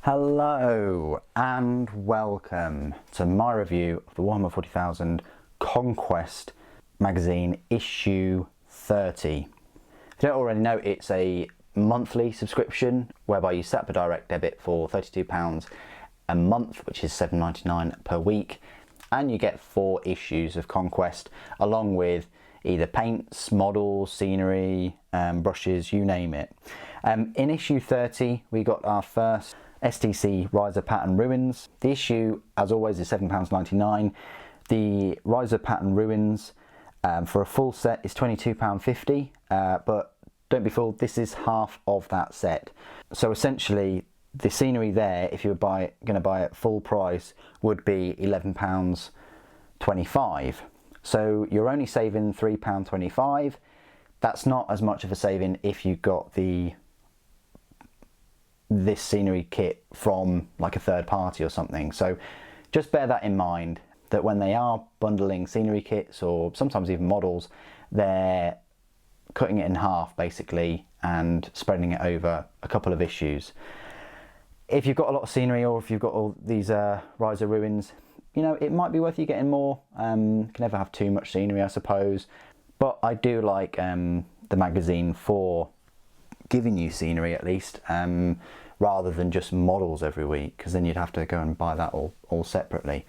Hello and welcome to my review of the Warhammer 40,000 Conquest magazine issue 30. If you don't already know, it's a monthly subscription whereby you set up a direct debit for £32 a month, which is £7.99 per week, and you get 4 issues of Conquest along with either paints, models, scenery, brushes, you name it. In issue 30 we got our first STC Riser Pattern Ruins. The issue, as always, is £7.99. The Riser Pattern Ruins for a full set is £22.50, but don't be fooled, this is half of that set. So essentially the scenery there, if you were going to buy it full price, would be £11.25. So you're only saving £3.25. That's not as much of a saving if you got this scenery kit from like a third party or something. So just bear that in mind, that when they are bundling scenery kits or sometimes even models, they're cutting it in half basically and spreading it over a couple of issues. If you've got a lot of scenery, or if you've got all these Riser Ruins, you know, it might be worth you getting more. Can never have too much scenery, I suppose, but I do like the magazine for giving you scenery at least, rather than just models every week, because then you'd have to go and buy that all separately.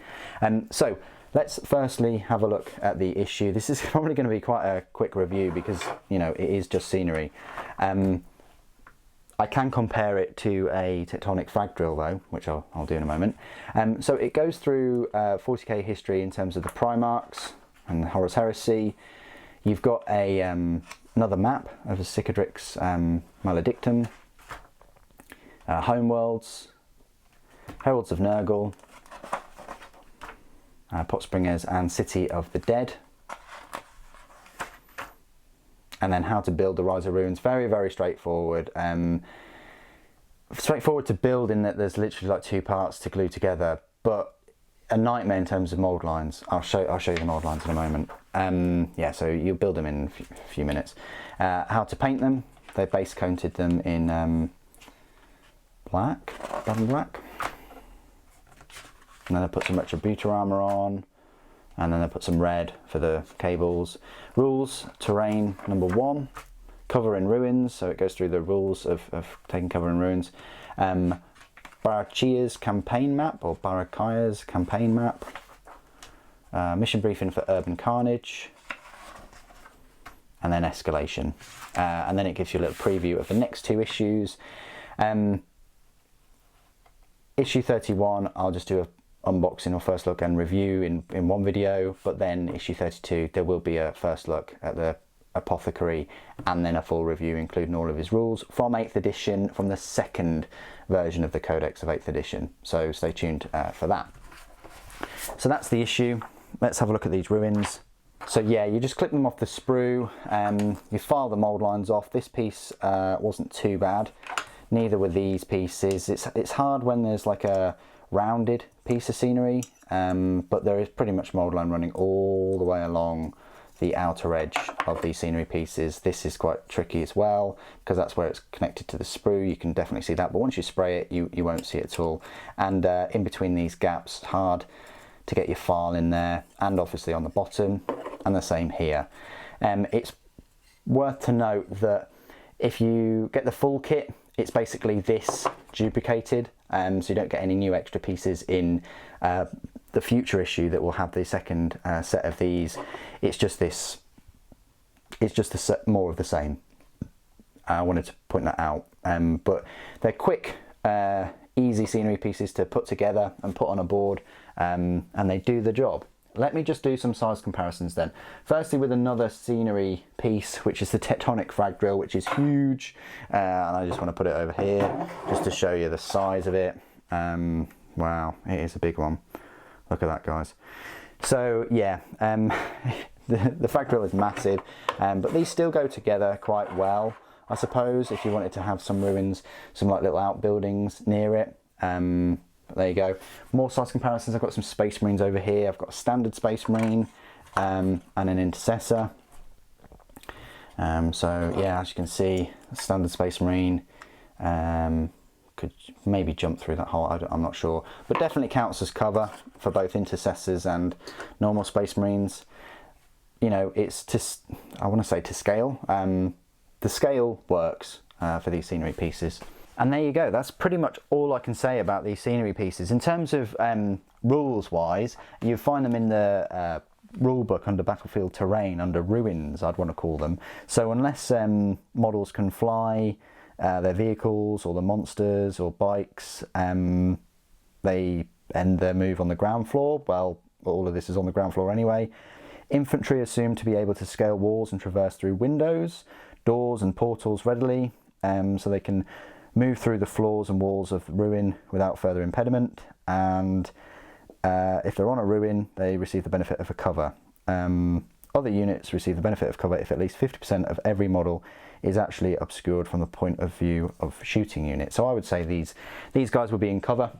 So let's firstly have a look at the issue. This is probably going to be quite a quick review because, you know, it is just scenery. I can compare it to a Tectonic frag drill though, which I'll do in a moment. So it goes through 40k history in terms of the Primarchs and the Horus Heresy. You've got a another map of the Cicadrix Maledictum, Homeworlds, Heralds of Nurgle, Potspringers and City of the Dead. And then how to build the Riser Ruins. Very, very straightforward. Straightforward to build in that there's literally like 2 parts to glue together, but a nightmare in terms of mould lines. I'll show you the mould lines in a moment. Yeah, so you'll build them in a few minutes. How to paint them. They base coated them in black, blood and black. And then I put some retributor armour on. And then I put some red for the cables. Rules, terrain number 1, cover in ruins, so it goes through the rules of taking cover in ruins. Barachia's campaign map, or Barakia's campaign map. Mission briefing for urban carnage. And then escalation. And then it gives you a little preview of the next 2 issues. Issue 31, I'll just do a unboxing or first look and review in one video, but then issue 32 there will be a first look at the apothecary and then a full review including all of his rules from 8th edition, from the second version of the Codex of 8th edition, so stay tuned for that. So that's the issue. Let's have a look at these ruins. So yeah, you just clip them off the sprue, you file the mould lines off. This piece wasn't too bad, neither were these pieces. It's hard when there's like a rounded piece of scenery, but there is pretty much mould line running all the way along the outer edge of these scenery pieces. This is quite tricky as well because that's where it's connected to the sprue. You can definitely see that, but once you spray it you won't see it at all. And in between these gaps, hard to get your file in there, and obviously on the bottom, and the same here. It's worth to note that if you get the full kit, it's basically this duplicated, so you don't get any new extra pieces in the future issue that will have the second set of these. It's just this, it's just more of the same. I wanted to point that out, but they're quick, easy scenery pieces to put together and put on a board, and they do the job. Let me just do some size comparisons then. Firstly, with another scenery piece, which is the Tectonic frag drill, which is huge, and I just want to put it over here just to show you the size of it. Wow, it is a big one. Look at that, guys. So yeah, the frag drill is massive, but these still go together quite well, I suppose, if you wanted to have some ruins, some like little outbuildings near it. There you go. More size comparisons. I've got some Space Marines over here. I've got a standard Space Marine and an Intercessor. So yeah, as you can see, standard Space Marine, could maybe jump through that hole, I'm not sure. But definitely counts as cover for both intercessors and normal Space Marines. You know, it's to, I want to say to scale. The scale works for these scenery pieces. And there you go, that's pretty much all I can say about these scenery pieces. In terms of rules wise, you find them in the rule book under battlefield terrain, under ruins, I'd want to call them. So unless models can fly their vehicles or the monsters or bikes, they end their move on the ground floor. Well, all of this is on the ground floor anyway. Infantry assumed to be able to scale walls and traverse through windows, doors and portals readily, so they can move through the floors and walls of the ruin without further impediment. And if they're on a ruin, they receive the benefit of a cover. Other units receive the benefit of cover if at least 50% of every model is actually obscured from the point of view of shooting unit. So I would say these guys will be in cover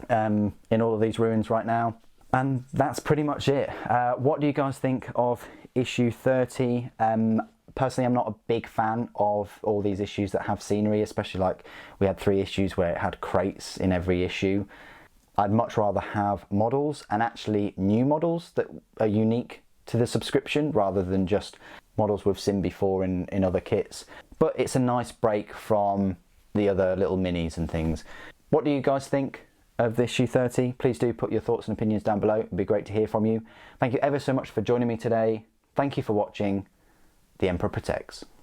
in all of these ruins right now. And that's pretty much it. What do you guys think of issue 30? Personally, I'm not a big fan of all these issues that have scenery, especially like we had 3 issues where it had crates in every issue. I'd much rather have models, and actually new models that are unique to the subscription rather than just models we've seen before in other kits. But it's a nice break from the other little minis and things. What do you guys think of this issue 30? Please do put your thoughts and opinions down below. It'd be great to hear from you. Thank you ever so much for joining me today. Thank you for watching. The Emperor protects.